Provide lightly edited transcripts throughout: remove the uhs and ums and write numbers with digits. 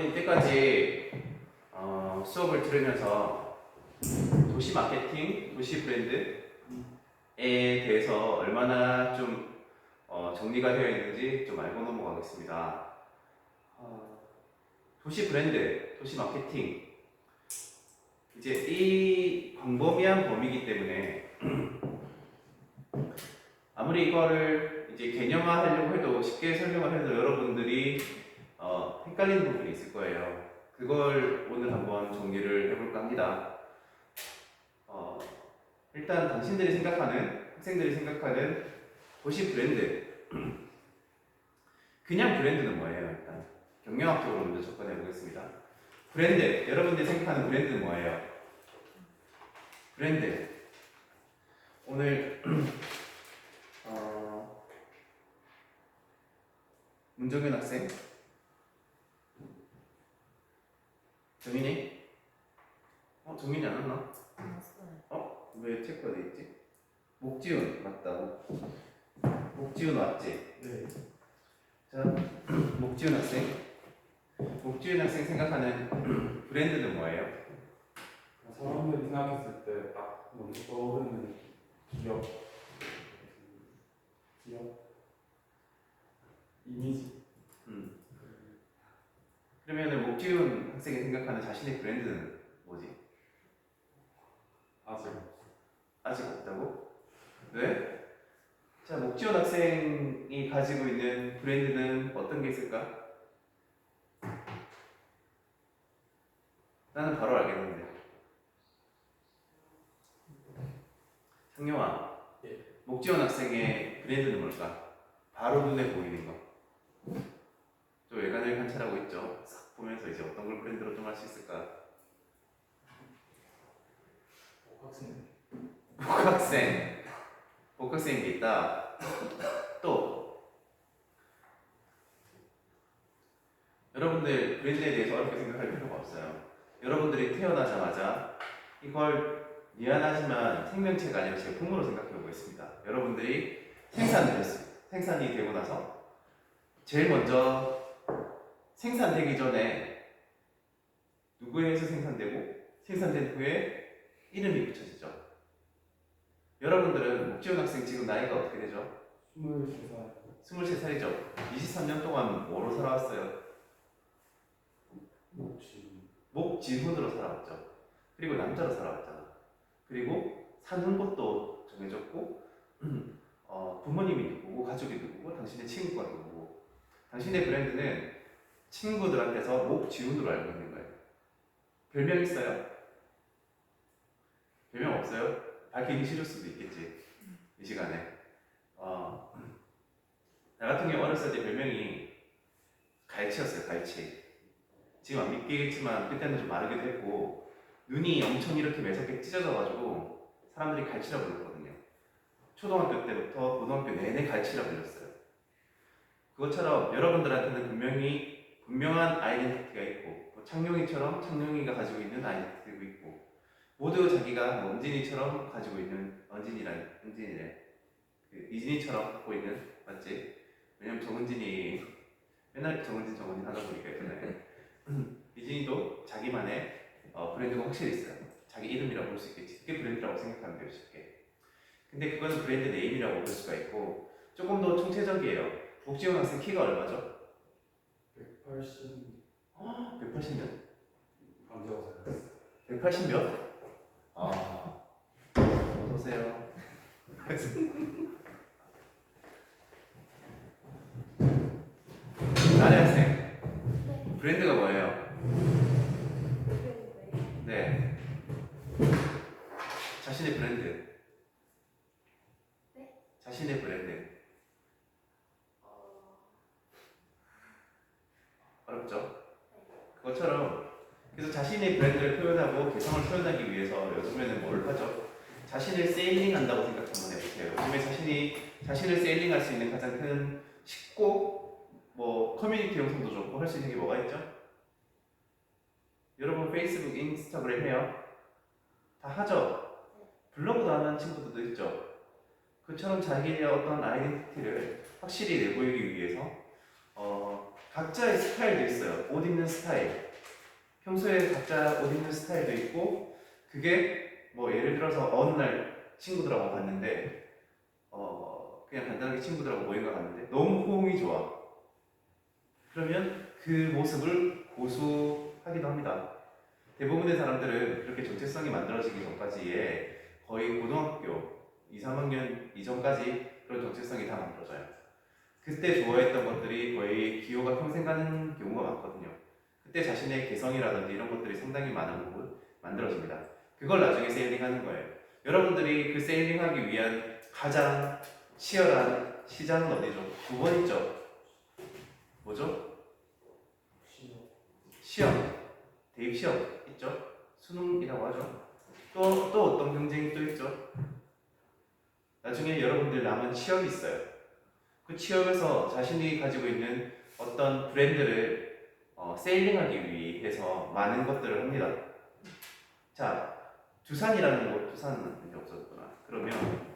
여러분이 이때까지 수업을 들으면서 도시 마케팅, 도시 브랜드에 대해서 얼마나 좀 정리가 되어 있는지 좀 알고 넘어가겠습니다. 도시 브랜드, 도시 마케팅, 이제 이 광범위한 범위이기 때문에 아무리 이거를 이제 개념화하려고 해도 쉽게 설명을 해도 여러분들이 헷갈리는 부분이 있을 거예요. 그걸 오늘 한번 정리를 해볼까 합니다. 일단 당신들이 생각하는, 학생들이 생각하는 도시 브랜드, 그냥 브랜드는 뭐예요? 일단 경영학적으로 먼저 접근해 보겠습니다. 브랜드, 여러분들이 생각하는 브랜드는 뭐예요? 브랜드, 오늘 문정현 학생, 정인이? 정인이 안 왔나? 왜 체크가 돼 있지? 목지훈 맞다. 목지훈 왔지? 네. 자, 목지훈 학생. 목지훈 학생 생각하는 브랜드는 뭐예요? 사람들이 생각했을 때 딱 먼저 떠오르는 기업 이미지. 그러면은 목지훈 학생이 생각하는 자신의 브랜드는 뭐지? 아직 없다고? 왜? 자, 목지훈 학생이 가지고 있는 브랜드는 어떤 게 있을까? 나는 바로 알겠는데. 상영아, 예. 목지훈 학생의 브랜드는 뭘까? 바로 눈에 보이는 거. 또 외관을 관찰하고 있죠. 싹 보면서 이제 어떤 걸 브랜드로 좀 할 수 있을까? 복학생이 있다. 또 여러분들 브랜드에 대해서 어렵게 생각할 필요가 없어요. 여러분들이 태어나자마자 이걸 미안하지만 생명체가 아니라 제품으로 생각해 보겠습니다. 여러분들이 생산이 되고 나서 제일 먼저 생산되기 전에 누구에 의해서 생산되고 생산된 후에 이름이 붙여지죠. 여러분들은 목지훈 학생 지금 나이가 어떻게 되죠? 23살. 23살이죠. 23년 동안 뭐로 살아왔어요? 목지훈으로 살아왔죠. 그리고 남자로 살아왔잖아. 그리고 사는 곳도 정해졌고 부모님이 누구고 가족이 누구고 당신의 친구가 누구고. 당신의 브랜드는 친구들한테서 목지훈으로 알고 있는 거예요. 별명 있어요? 별명 없어요? 밝히기 싫을 수도 있겠지. 이 시간에. 나 같은 경우 어렸을 때 별명이 갈치였어요. 갈치. 지금 안 믿기겠지만 그때는 좀 마르기도 했고 눈이 엄청 이렇게 매섭게 찢어져가지고 사람들이 갈치라고 불렀거든요. 초등학교 때부터 고등학교 내내 갈치라고 불렸어요. 그것처럼 여러분들한테는 분명한 아이덴티티가 있고 창룡이처럼 창룡이가 가지고 있는 아이덴티티도 있고 모두 자기가 은진이처럼 가지고 있는 이진이처럼 갖고 있는, 맞지? 왜냐면 정은진이 맨날 정은진 하다 보니까 있잖아요. 이진이도 자기만의 브랜드가 확실히 있어요. 자기 이름이라고 볼 수 있겠지. 그게 브랜드라고 생각하면 돼요, 쉽게. 근데 그거는 브랜드 네임이라고 볼 수가 있고 조금 더 총체적이에요. 목지훈 학생 키가 얼마죠? 180. 180몇? 감자가 180몇? 어서오세요. 나래 학생, 브랜드가 뭐예요? 네. 자신의 브랜드. 네? 자신의 브랜드. 어렵죠? 그것처럼 그래서 자신의 브랜드를 표현하고 개성을 표현하기 위해서 요즘에는 뭘 하죠? 자신을 세일링한다고 생각 한번 해보세요. 요즘에 자신을 세일링할 수 있는 가장 큰 쉽고 커뮤니티 형성도 좋고 할 수 있는 게 뭐가 있죠? 여러분 페이스북, 인스타그램 해요? 다 하죠? 블로그도 하는 친구들도 있죠? 그처럼 자기의 어떤 아이덴티티를 확실히 내보이기 위해서 각자의 스타일도 있어요. 옷 입는 스타일. 평소에 각자 옷 입는 스타일도 있고, 그게 뭐 예를 들어서 어느 날 친구들하고 갔는데, 그냥 간단하게 친구들하고 모임가 갔는데 너무 호응이 좋아. 그러면 그 모습을 고수하기도 합니다. 대부분의 사람들은 그렇게 정체성이 만들어지기 전까지의 거의 고등학교 2, 3학년 이전까지 그런 정체성이 다 만들어져요. 그때 좋아했던 것들이 거의 기호가 평생 가는 경우가 많거든요. 그때 자신의 개성이라든지 이런 것들이 상당히 많은 부분 만들어집니다. 그걸 나중에 세일링하는 거예요. 여러분들이 그 세일링하기 위한 가장 치열한 시장은 어디죠? 9번 있죠? 뭐죠? 시험. 대입 시험 있죠? 수능이라고 하죠. 또 어떤 경쟁이 또 있죠? 나중에 여러분들 남은 취업이 있어요. 그 취업에서 자신이 가지고 있는 어떤 브랜드를 세일링하기 위해서 많은 것들을 합니다. 자, 두산이라는 곳, 두산은 이제 없어졌구나. 그러면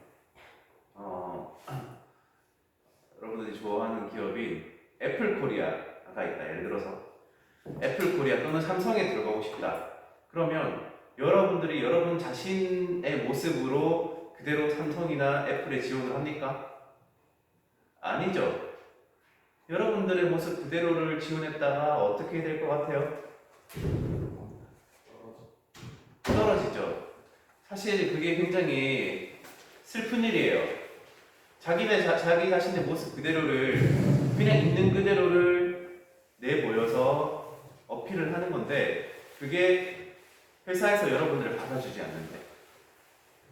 여러분들이 좋아하는 기업인 애플 코리아가 있다. 예를 들어서 애플 코리아 또는 삼성에 들어가고 싶다. 그러면 여러분들이 여러분 자신의 모습으로 그대로 삼성이나 애플에 지원을 합니까? 아니죠. 여러분들의 모습 그대로를 지원했다가 어떻게 될 것 같아요? 떨어지죠. 사실 그게 굉장히 슬픈 일이에요. 자기 자신의 모습 그대로를 그냥 있는 그대로를 내보여서 어필을 하는 건데 그게 회사에서 여러분들을 받아주지 않는데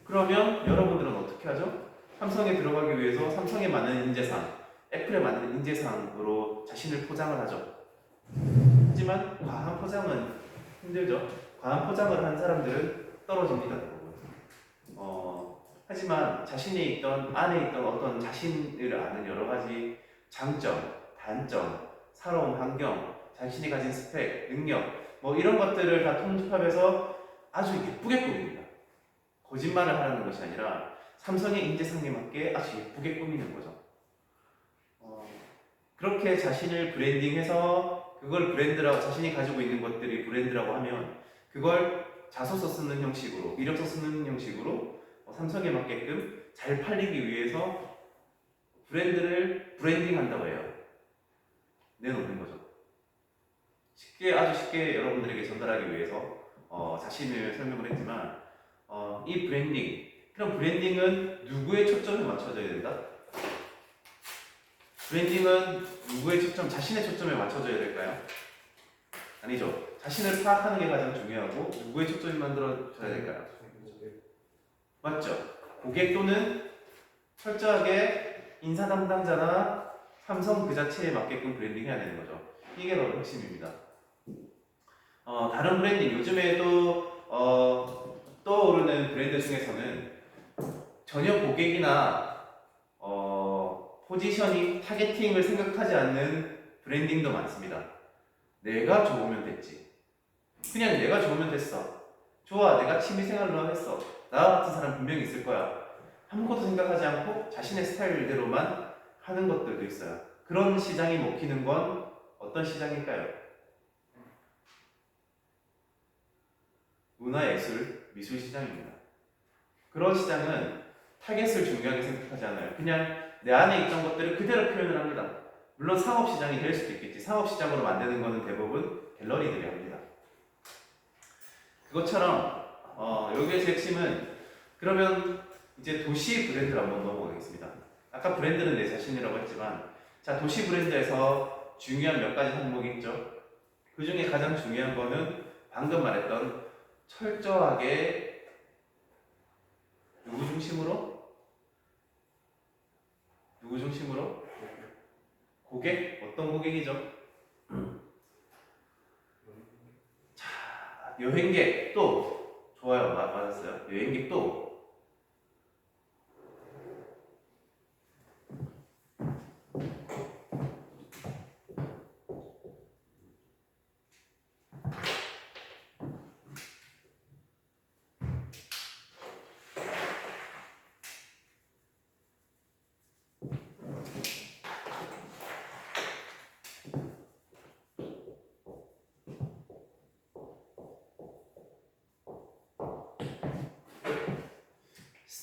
그러면 여러분들은 어떻게 하죠? 삼성에 들어가기 위해서 삼성에 맞는 인재상, 애플에 맞는 인재상으로 자신을 포장을 하죠. 하지만 과한 포장은 힘들죠. 과한 포장을 한 사람들은 떨어집니다. 하지만 자신이 있던 안에 있던 어떤 자신을 아는 여러 가지 장점, 단점, 살아온 환경, 자신이 가진 스펙, 능력 뭐 이런 것들을 다 통합해서 아주 예쁘게 꾸밉니다. 거짓말을 하라는 것이 아니라 삼성의 인재상에 맞게 아주 예쁘게 꾸미는 거죠. 그렇게 자신을 브랜딩해서 그걸 브랜드라고 자신이 가지고 있는 것들이 브랜드라고 하면 그걸 자소서 쓰는 형식으로, 이력서 쓰는 형식으로 삼성에 맞게끔 잘 팔리기 위해서 브랜드를 브랜딩한다고 해요. 내놓는 거죠. 아주 쉽게 여러분들에게 전달하기 위해서 자신을 설명을 했지만 이 브랜딩, 그럼 브랜딩은 누구의 초점에 맞춰져야 된다? 브랜딩은 누구의 초점, 자신의 초점에 맞춰져야 될까요? 아니죠. 자신을 파악하는 게 가장 중요하고 누구의 초점이 만들어져야 될까요? 맞죠? 고객 또는 철저하게 인사 담당자나 삼성 그 자체에 맞게끔 브랜딩 해야 되는 거죠. 이게 바로 핵심입니다. 다른 브랜딩, 요즘에 떠오르는 브랜드 중에서는 전혀 고객이나 포지셔닝, 타겟팅을 생각하지 않는 브랜딩도 많습니다. 내가 좋으면 됐지. 그냥 내가 좋으면 됐어. 좋아, 내가 취미생활로 했어. 나와 같은 사람 분명히 있을 거야. 아무것도 생각하지 않고 자신의 스타일대로만 하는 것들도 있어요. 그런 시장이 먹히는 건 어떤 시장일까요? 문화예술, 미술 시장입니다. 그런 시장은 타겟을 중요하게 생각하지 않아요. 그냥 내 안에 있던 것들을 그대로 표현을 합니다. 물론 상업시장이 될 수도 있겠지. 상업시장으로 만드는 것은 대부분 갤러리들이 합니다. 그것처럼 여기에서 핵심은 그러면 이제 도시 브랜드를 한번 넘어가겠습니다. 아까 브랜드는 내 자신이라고 했지만 자, 도시 브랜드에서 중요한 몇 가지 항목이 있죠. 그 중에 가장 중요한 거는 방금 말했던 철저하게 누구 중심으로? 누구 중심으로? 고객? 어떤 고객이죠? 자, 여행객 또 좋아요. 맞았어요. 여행객 또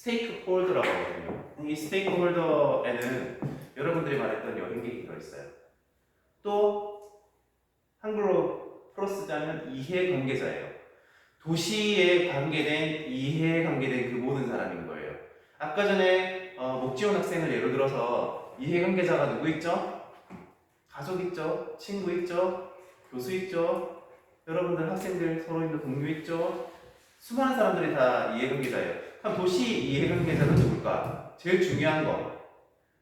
스테이크홀더라고 하거든요. 이 스테이크홀더에는 여러분들이 말했던 여행객이 들어있어요. 또 한글로 풀어 쓰자면 이해관계자예요. 도시에 관계된, 이해에 관계된 그 모든 사람인 거예요. 아까 전에 목지원 학생을 예로 들어서 이해관계자가 누구 있죠? 가족 있죠? 친구 있죠? 교수 있죠? 여러분들 학생들 서로 있는 동료 있죠? 수많은 사람들이 다 이해관계자예요. 그럼 도시 이해관계자는 누굴까? 제일 중요한 거.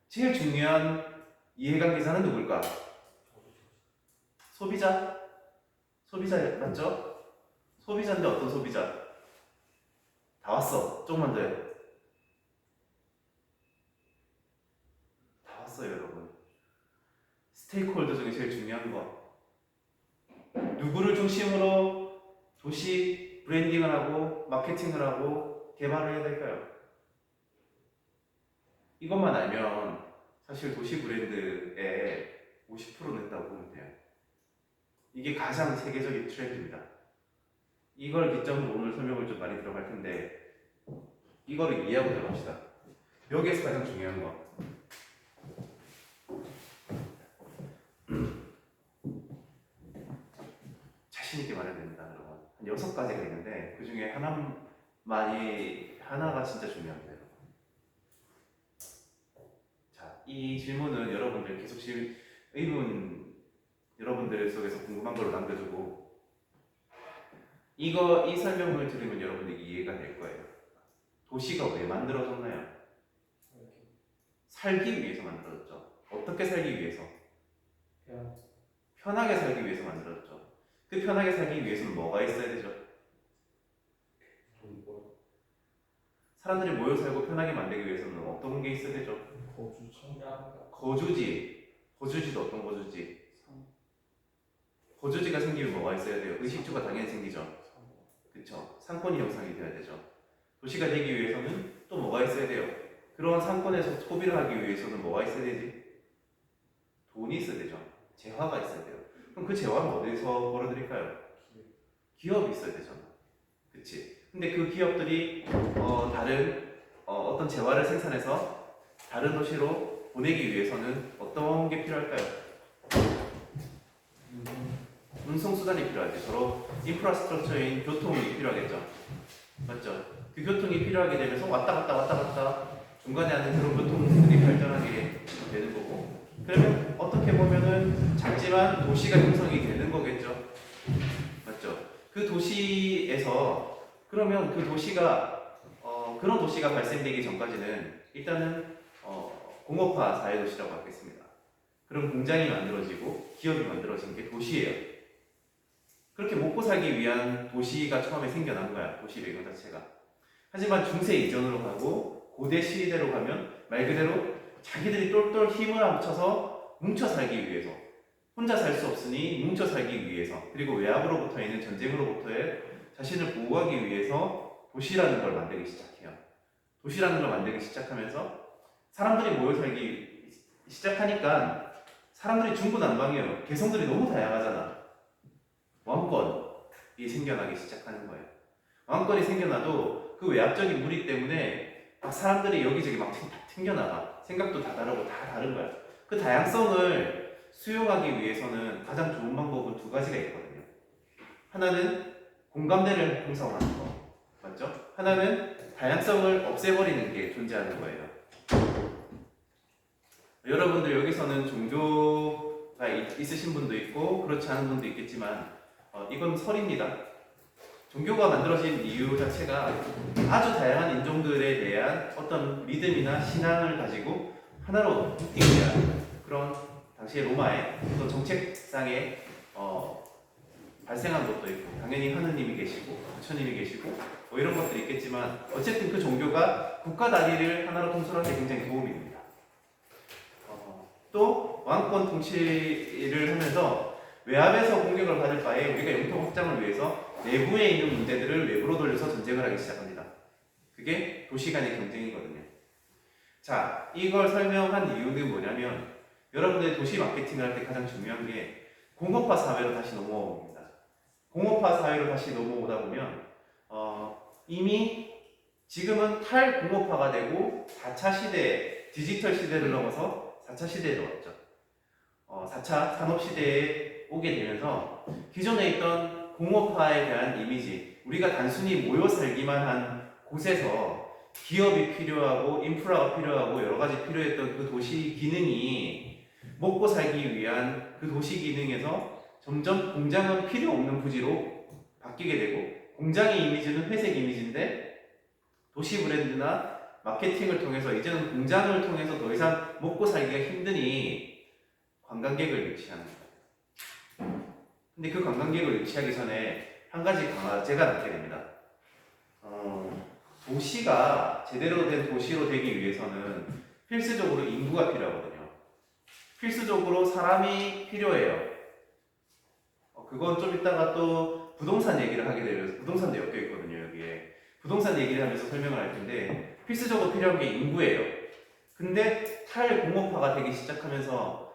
제일 중요한 이해관계자는 누굴까? 소비자? 소비자 맞죠? 소비자인데 어떤 소비자? 다 왔어. 조금만 더요. 다 왔어요, 여러분. 스테이크홀더 중에 제일 중요한 거. 누구를 중심으로 도시 브랜딩을 하고 마케팅을 하고 개발을 해야 될까요? 이것만 알면 사실 도시 브랜드의 50%는 했다고 보면 돼요. 이게 가장 세계적인 트렌드입니다. 이걸 기점으로 오늘 설명을 좀 많이 들어갈 텐데 이거를 이해하고 들어갑시다. 여기에서 가장 중요한 거. 자신 있게 말해야 됩니다, 여러분. 한 6가지가 있는데 그 중에 하나가 진짜 중요합니다. 여러분. 자, 이 질문은 여러분들 계속 의문 여러분들 속에서 궁금한 걸 남겨두고 이 설명을 들으면 여러분들이 이해가 될 거예요. 도시가 왜 만들어졌나요? 살기 위해서 만들어졌죠. 어떻게 살기 위해서? 편하게 살기 위해서 만들어졌죠. 그 편하게 살기 위해서는 뭐가 있어야 되죠? 사람들이 모여 살고 편하게 만들기 위해서는 어떤 게 있어야 되죠? 거주지도 어떤 거주지? 거주지가 생기면 뭐가 있어야 돼요? 의식주가 당연히 생기죠. 그쵸? 상권이 형성이 돼야 되죠. 도시가 되기 위해서는 또 뭐가 있어야 돼요? 그런 상권에서 소비를 하기 위해서는 뭐가 있어야 되지? 돈이 있어야 되죠. 재화가 있어야 돼요. 그럼 그 재화는 어디서 벌어들일까요? 기업이 있어야 되잖아. 그치? 근데 그 기업들이 다른 어떤 재화를 생산해서 다른 도시로 보내기 위해서는 어떤 게 필요할까요? 운송수단이 필요하죠. 서로 인프라스트럭처인 교통이 필요하겠죠. 맞죠? 그 교통이 필요하게 되면서 왔다 갔다 중간에 하는 그런 교통들이 발전하게 되는 거고, 그러면 어떻게 보면은 작지만 도시가 형성이 되는 거겠죠. 맞죠? 그 도시에서 그러면 그 도시가 그런 도시가 발생되기 전까지는 일단은 공업화 사회도시라고 하겠습니다. 그런 공장이 만들어지고 기업이 만들어진 게 도시예요. 그렇게 먹고 살기 위한 도시가 처음에 생겨난 거야. 도시 배경 자체가. 하지만 중세 이전으로 가고 고대 시대로 가면 말 그대로 자기들이 똘똘 힘을 합쳐서 뭉쳐 살기 위해서, 혼자 살 수 없으니 뭉쳐 살기 위해서, 그리고 외압으로부터 있는 전쟁으로부터의 자신을 보호하기 위해서 도시라는 걸 만들기 시작해요. 도시라는 걸 만들기 시작하면서 사람들이 모여 살기 시작하니까 사람들이 중구난방이에요. 개성들이 너무 다양하잖아. 왕권이 생겨나기 시작하는 거예요. 왕권이 생겨나도 그 외압적인 무리 때문에 막 사람들이 여기저기 막 튕겨나가. 생각도 다 다르고 다 다른 거야. 그 다양성을 수용하기 위해서는 가장 좋은 방법은 2가지가 있거든요. 하나는 공감대를 형성하는 거. 맞죠? 하나는 다양성을 없애버리는 게 존재하는 거예요. 여러분들 여기서는 종교가 있으신 분도 있고 그렇지 않은 분도 있겠지만 이건 설입니다. 종교가 만들어진 이유 자체가 아주 다양한 인종들에 대한 어떤 믿음이나 신앙을 가지고 하나로 묶이는 그런 당시의 로마의 어떤 정책상에 발생한 것도 있고, 당연히 하느님이 계시고 부처님이 계시고 뭐 이런 것들이 있겠지만 어쨌든 그 종교가 국가 단위를 하나로 통솔하는 데 굉장히 도움이 됩니다. 또 왕권 통치를 하면서 외압에서 공격을 받을 바에 우리가 영토 확장을 위해서 내부에 있는 문제들을 외부로 돌려서 전쟁을 하기 시작합니다. 그게 도시 간의 경쟁이거든요. 자, 이걸 설명한 이유는 뭐냐면 여러분들이 도시 마케팅을 할 때 가장 중요한 게 공업화 사회로 다시 넘어옵니다. 공업화 사회로 다시 넘어오다 보면 이미 지금은 탈공업화가 되고 4차 시대, 디지털 시대를 넘어서 4차 시대에 왔죠. 4차 산업 시대에 오게 되면서 기존에 있던 공업화에 대한 이미지, 우리가 단순히 모여 살기만 한 곳에서 기업이 필요하고 인프라가 필요하고 여러 가지 필요했던 그 도시 기능이 먹고 살기 위한 그 도시 기능에서 점점 공장은 필요 없는 부지로 바뀌게 되고, 공장의 이미지는 회색 이미지인데 도시 브랜드나 마케팅을 통해서 이제는 공장을 통해서 더 이상 먹고 살기가 힘드니 관광객을 유치하는 거예요. 근데 그 관광객을 유치하기 전에 한 가지 과제가 남게 됩니다. 도시가 제대로 된 도시로 되기 위해서는 필수적으로 인구가 필요하거든요. 필수적으로 사람이 필요해요. 그건 좀 이따가 또 부동산 얘기를 하게 되면, 부동산도 엮여 있거든요, 여기에. 부동산 얘기를 하면서 설명을 할 텐데, 필수적으로 필요한 게 인구예요. 근데 탈공업화가 되기 시작하면서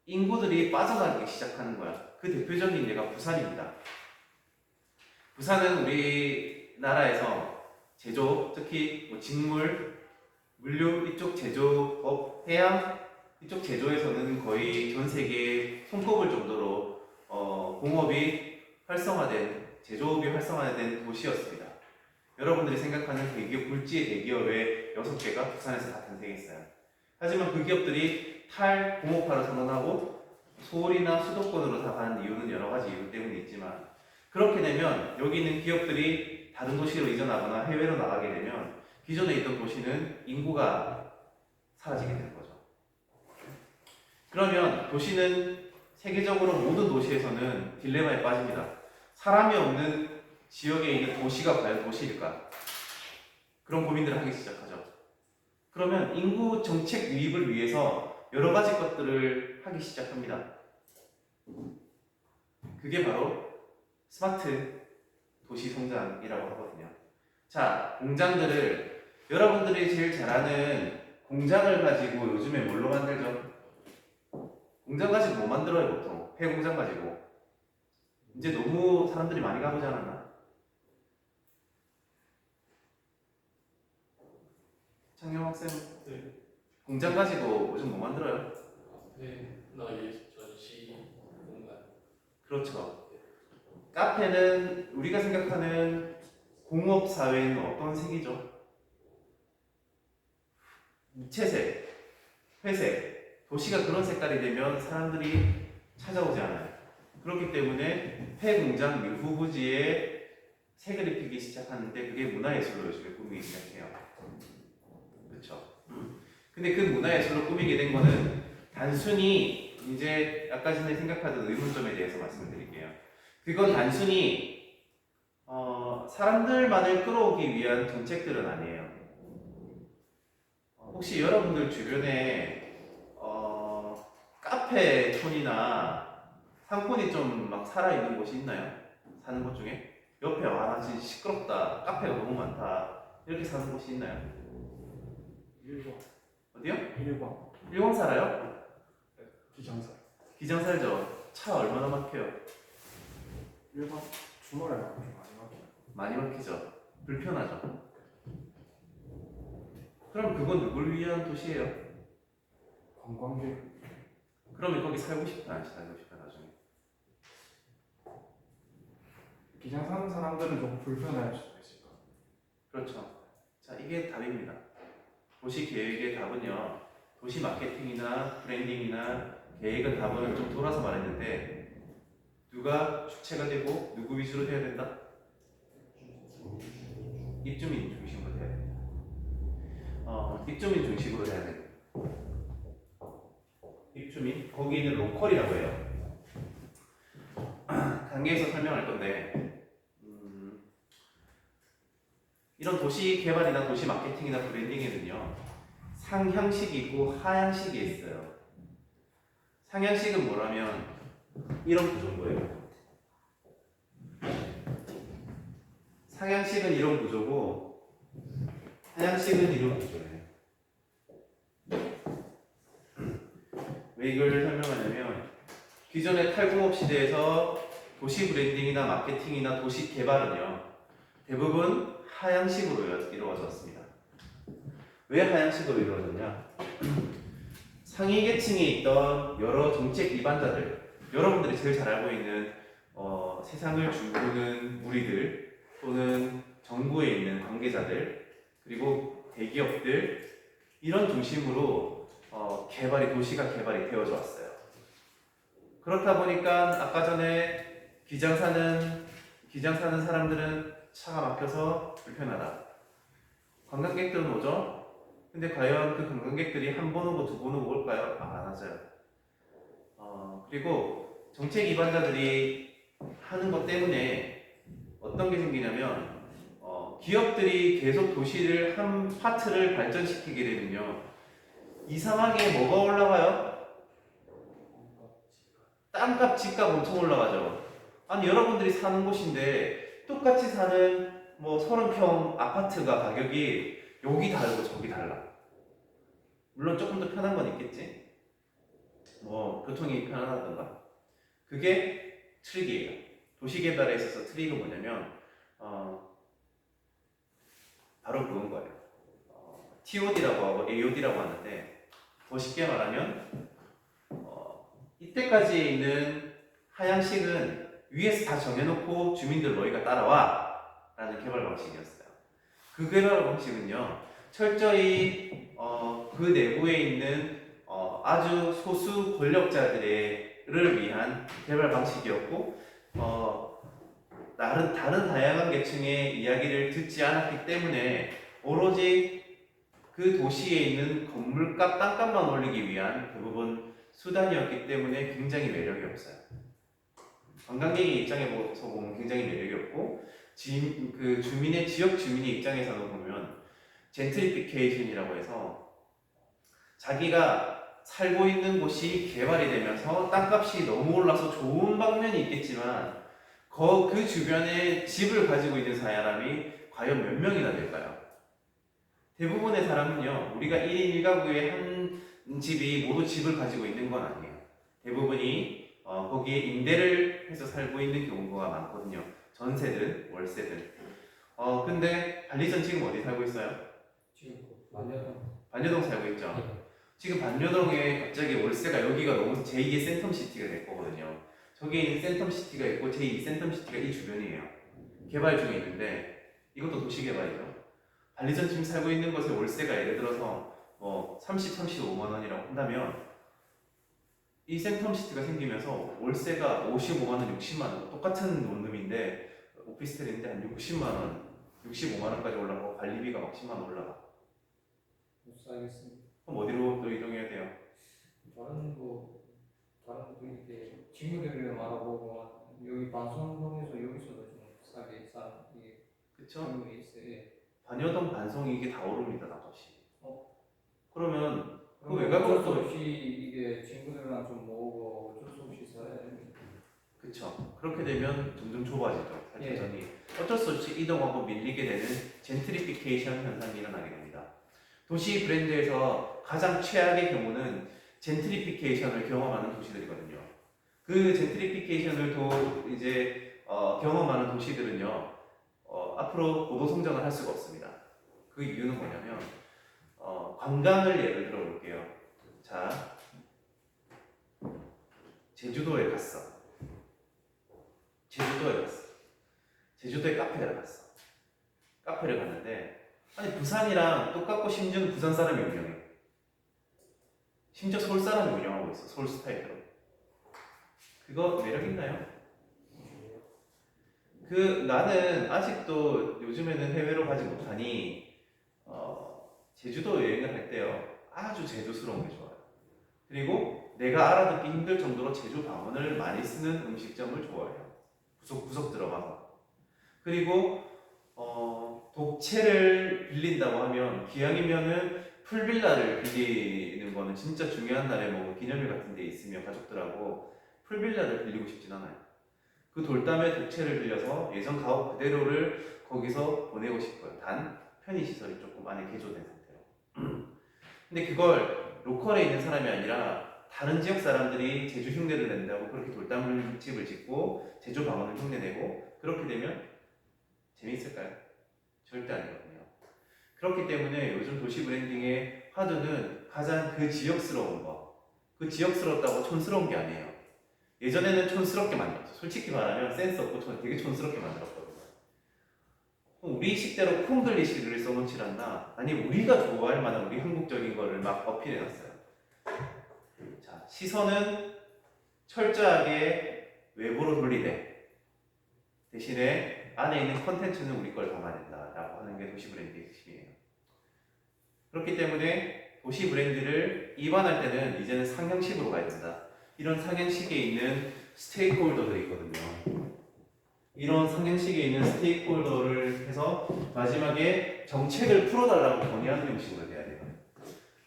인구들이 빠져나가기 시작하는 거야. 그 대표적인 예가 부산입니다. 부산은 우리나라에서 제조, 특히 뭐 직물, 물류 이쪽 제조업, 해양 이쪽 제조에서는 거의 전 세계에 손꼽을 정도로 공업이 활성화된, 제조업이 활성화된 도시였습니다. 여러분들이 생각하는 대기업, 굴지의 대기업의 6개가 부산에서 다 탄생했어요. 하지만 그 기업들이 탈공업화를 선언하고 서울이나 수도권으로 다 가는 이유는 여러 가지 이유 때문에 있지만, 그렇게 되면 여기 있는 기업들이 다른 도시로 이전하거나 해외로 나가게 되면 기존에 있던 도시는 인구가 사라지게 되는 거죠. 그러면 도시는 세계적으로 모든 도시에서는 딜레마에 빠집니다. 사람이 없는 지역에 있는 도시가 과연 도시일까? 그런 고민들을 하기 시작하죠. 그러면 인구 정책 유입을 위해서 여러 가지 것들을 하기 시작합니다. 그게 바로 스마트 도시 성장이라고 하거든요. 자, 공장들을, 여러분들이 제일 잘 아는 공장을 가지고 요즘에 뭘로 만들죠? 공장 가지고 뭐 만들어요, 보통? 폐공장 가지고. 이제 너무 사람들이 많이 가보지 않았나? 창녕 학생, 네. 공장 가지고 요즘 뭐 만들어요? 네, 나의 전시 공간. 그렇죠. 카페는 우리가 생각하는 공업 사회는 어떤 색이죠? 무채색, 회색. 도시가 그런 색깔이 되면 사람들이 찾아오지 않아요. 그렇기 때문에 폐공장 밀후부지에 색을 입히기 시작하는데 그게 문화예술로 요즘에 꾸미기 시작해요. 그렇죠. 근데 그 문화예술로 꾸미게 된 거는 단순히, 이제 아까 전에 생각하던 의문점에 대해서 말씀을 드릴게요. 그건 단순히 사람들만을 끌어오기 위한 정책들은 아니에요. 혹시 여러분들 주변에 카페촌이나 상권이 좀 막 살아있는 곳이 있나요? 사는 곳 중에? 옆에 나 진짜 시끄럽다, 카페가 너무 많다, 이렇게 사는 곳이 있나요? 일광. 어디요? 일광. 일광 살아요? 기장사. 기장 살죠? 차 얼마나 막혀요? 일광 주말에 좀 많이 막혀요. 많이 막히죠? 불편하죠? 그럼 그건 누굴 위한 도시예요? 관광객. 그러면 거기 살고 싶다, 안 살고 싶다, 나중에? 기장 사는 사람들은 좀 불편할 수도 있을 것 같아요. 그렇죠. 자, 이게 답입니다. 도시 계획의 답은요, 도시 마케팅이나 브랜딩이나 계획의 답은 좀 돌아서 말했는데, 누가 주체가 되고 누구 위주로 돼야 된다? 입주민 중심으로 돼야 된다. 입주민 중심으로 돼야 된다. 입주민, 거기는 로컬이라고 해요. 단계에서 설명할 건데, 이런 도시 개발이나 도시 마케팅이나 브랜딩에는요, 상향식이 있고 하향식이 있어요. 상향식은 뭐라면 이런 구조인 거예요. 상향식은 이런 구조고 하향식은 이런 구조예요. 왜 이걸 설명하냐면, 기존의 탈공업 시대에서 도시 브랜딩이나 마케팅이나 도시 개발은요, 대부분 하향식으로 이루어졌습니다. 왜 하향식으로 이루어졌냐? 상위 계층에 있던 여러 정책 기반자들, 여러분들이 제일 잘 알고 있는 세상을 주무르는 무리들 또는 정부에 있는 관계자들 그리고 대기업들 이런 중심으로 도시가 개발이 되어져 왔어요. 그렇다 보니까 아까 전에 기장 사는 사람들은 차가 막혀서 불편하다. 관광객들은 오죠? 근데 과연 그 관광객들이 한 번 오고 두 번 오고 올까요? 안 하죠. 그리고 정책 기반자들이 하는 것 때문에 어떤 게 생기냐면 기업들이 계속 도시를 한 파트를 발전시키게 되면요. 이상하게 뭐가 올라가요? 땅값, 집값 엄청 올라가죠. 아니 여러분들이 사는 곳인데 똑같이 사는 뭐 30평 아파트가 가격이 여기 다르고 저기 달라. 물론 조금 더 편한 건 있겠지. 뭐 교통이 편하다던가. 그게 트릭이에요. 도시개발에 있어서 트릭은 뭐냐면 바로 그건 거예요. TOD라고 하고 AOD라고 하는데 더 쉽게 말하면 이때까지 있는 하향식은 위에서 다 정해놓고 주민들 너희가 따라와 라는 개발 방식이었어요. 그 개발 방식은요 철저히 그 내부에 있는 아주 소수 권력자들을 위한 개발 방식이었고 다른 다양한 계층의 이야기를 듣지 않았기 때문에 오로지 그 도시에 있는 건물값, 땅값만 올리기 위한 대부분 수단이었기 때문에 굉장히 매력이 없어요. 관광객의 입장에서 보면 굉장히 매력이 없고 그 주민의 지역 주민의 입장에서도 보면 젠트리피케이션이라고 해서 자기가 살고 있는 곳이 개발이 되면서 땅값이 너무 올라서 좋은 방면이 있겠지만 그 주변에 집을 가지고 있는 사람이 과연 몇 명이나 될까요? 대부분의 사람은요, 우리가 1인 1가구에 한 집이 모두 집을 가지고 있는 건 아니에요. 대부분이 거기에 임대를 해서 살고 있는 경우가 많거든요. 전세든 월세든. 근데 반리전 지금 어디 살고 있어요? 지금 만약에 반여동 살고 있죠. 지금 반여동에 갑자기 월세가 여기가 너무 제2의 센텀시티가 될 거거든요. 저기에 있는 센텀시티가 있고 제2 센텀시티가 이 주변이에요. 개발 중에 있는데 이것도 도시개발이죠. 반리전 지금 살고 있는 곳의 월세가 예를 들어서 35만 원이라고 한다면 이 센텀시티가 생기면서 월세가 55만 원, 60만 원 똑같은 원룸인데 오피스텔인데 한 60만 원, 65만 원까지 올라가고 관리비가 막 10만 원 올라가. 못 살겠습니다. 그럼 어디로 또 이동해야 돼요? 다른 것도 이렇게 친구들을 알아보고 여기 반성동에서 여기서도 좀 싸게 산 이게 그쵸? 그런 게 있어요. 예. 반여동 반송이 이게 다 오릅니다 나값이. 그러면 그 그럼 외곽으로 어쩔 수 또 없이 이게 친구들이랑 좀 모으고 어쩔 수 없이 살아야 됩니다. 그쵸. 그렇게 되면 점점 좁아지죠. 예. 발전이 어쩔 수 없이 이동하고 밀리게 되는 젠트리피케이션 현상이 일어나게 됩니다. 도시 브랜드에서 가장 최악의 경우는 젠트리피케이션을 경험하는 도시들이거든요. 그 젠트리피케이션을 이제 경험하는 도시들은요 앞으로 고도 성장을 할 수가 없습니다. 그 이유는 뭐냐면 관광을 예를 들어 볼게요. 자, 제주도에 갔어. 제주도에 카페를 갔어. 카페를 갔는데 아니 부산이랑 똑같고 심지어는 부산 사람이 운영해. 심지어 서울 사람이 운영하고 있어. 서울 스타일로. 그거 매력 있나요? 나는 아직도 요즘에는 해외로 가지 못하니 제주도 여행을 할 때요 아주 제주스러운 게 좋아요. 그리고 내가 알아듣기 힘들 정도로 제주 방언을 많이 쓰는 음식점을 좋아해요. 구석구석 들어가서. 그리고 독채를 빌린다고 하면 기왕이면은 풀빌라를 빌리는 거는 진짜 중요한 날에 뭐 기념일 같은 데 있으면 가족들하고 풀빌라를 빌리고 싶진 않아요. 그 돌담에 독채를 빌려서 예전 가옥 그대로를 거기서 보내고 싶어요. 단 편의시설이 조금 안에 개조된 상태로. 근데 그걸 로컬에 있는 사람이 아니라 다른 지역 사람들이 제주 흉내를 낸다고 그렇게 돌담을 집을 짓고 제주 방언을 흉내내고 그렇게 되면 재미있을까요? 절대 아니거든요. 그렇기 때문에 요즘 도시 브랜딩의 화두는 가장 그 지역스러운 거, 그 지역스럽다고 촌스러운 게 아니에요. 예전에는 촌스럽게 만들었어. 솔직히 말하면 센스 없고 되게 촌스럽게 만들었거든요. 우리 식대로 콩글리시를 써놓질 않나? 아니 우리가 좋아할 만한 우리 한국적인 거를 막 어필해놨어요. 자, 시선은 철저하게 외부로 돌리되 대신에 안에 있는 컨텐츠는 우리 걸 담아낸다라고 하는 게 도시 브랜드의 핵심이에요. 그렇기 때문에 도시 브랜드를 입안할 때는 이제는 상향식으로 가야 된다. 이런 상향식에 있는 스테이크홀더들이 있거든요. 이런 상향식에 있는 스테이크홀더를 해서 마지막에 정책을 풀어달라고 건의하는 형식으로 돼야 돼요.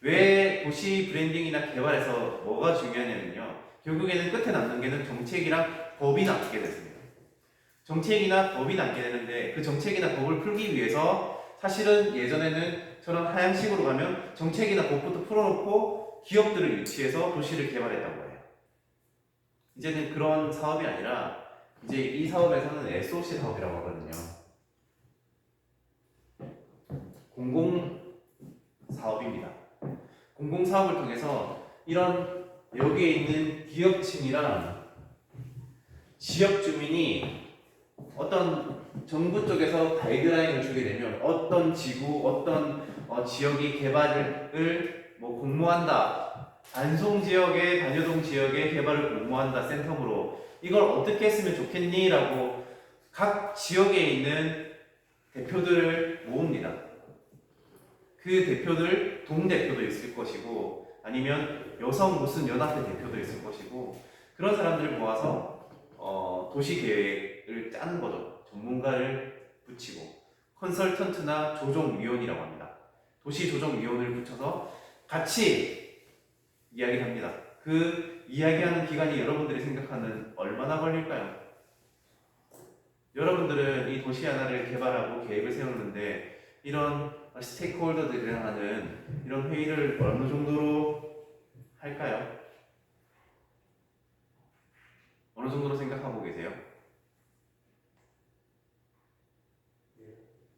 왜 도시 브랜딩이나 개발에서 뭐가 중요하냐면요. 결국에는 끝에 남는 게는 정책이랑 법이 남게 됐습니다. 정책이나 법이 남게 되는데 그 정책이나 법을 풀기 위해서 사실은 예전에는 저런 하향식으로 가면 정책이나 법부터 풀어놓고 기업들을 유치해서 도시를 개발했던 거예요. 이제는 그런 사업이 아니라 이제 이 사업에서는 SOC 사업이라고 하거든요. 공공 사업입니다. 공공 사업을 통해서 이런 여기에 있는 기업층이랑 지역 주민이 어떤 정부 쪽에서 가이드라인을 주게 되면 어떤 지구, 어떤 지역이 개발을 공모한다. 단송 지역의 단여동 지역의 개발을 공모한다. 센텀으로 이걸 어떻게 했으면 좋겠니? 라고 각 지역에 있는 대표들을 모읍니다. 그 대표들, 동대표도 있을 것이고 아니면 여성 무슨 연합회 대표도 있을 것이고 그런 사람들을 모아서 도시 계획을 짜는 거죠. 전문가를 붙이고 컨설턴트나 조정위원이라고 합니다. 도시 조정위원을 붙여서 같이 이야기를 합니다. 그 이야기하는 기간이 여러분들이 생각하는 얼마나 걸릴까요? 여러분들은 이 도시 하나를 개발하고 계획을 세우는데 이런 스테이크홀더들이랑 하는 이런 회의를 어느 정도로 할까요? 어느 정도로 생각하고 계세요?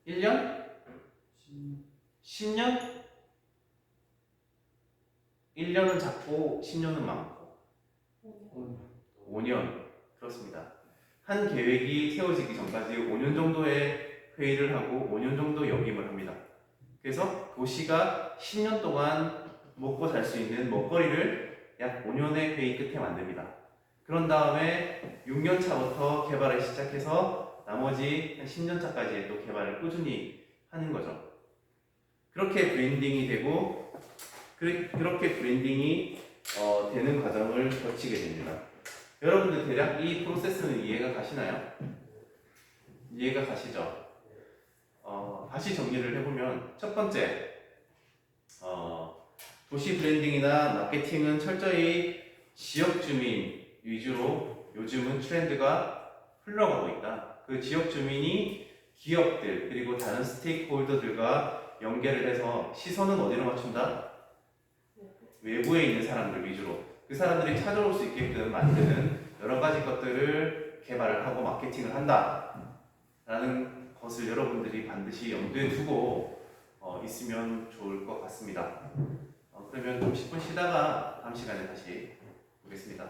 1년? 10년? 1년은 작고 10년은 많고 5년 그렇습니다. 한 계획이 세워지기 전까지 5년 정도의 회의를 하고 5년 정도 역임을 합니다. 그래서 도시가 10년 동안 먹고 살 수 있는 먹거리를 약 5년의 회의 끝에 만듭니다. 그런 다음에 6년 차부터 개발을 시작해서 나머지 한 10년 차까지 또 개발을 꾸준히 하는 거죠. 그렇게 브랜딩이 되고 그렇게 브랜딩이 되는 과정을 거치게 됩니다. 여러분들 대략 이 프로세스는 이해가 가시나요? 이해가 가시죠? 다시 정리를 해보면 첫 번째 도시 브랜딩이나 마케팅은 철저히 지역 주민 위주로 요즘은 트렌드가 흘러가고 있다. 그 지역 주민이 기업들 그리고 다른 스테이크홀더들과 연계를 해서 시선은 어디로 맞춘다? 외부에 있는 사람들 위주로 그 사람들이 찾아올 수 있게끔 만드는 여러 가지 것들을 개발을 하고 마케팅을 한다 라는 것을 여러분들이 반드시 염두에 두고 있으면 좋을 것 같습니다. 그러면 좀 10분 쉬다가 다음 시간에 다시 보겠습니다.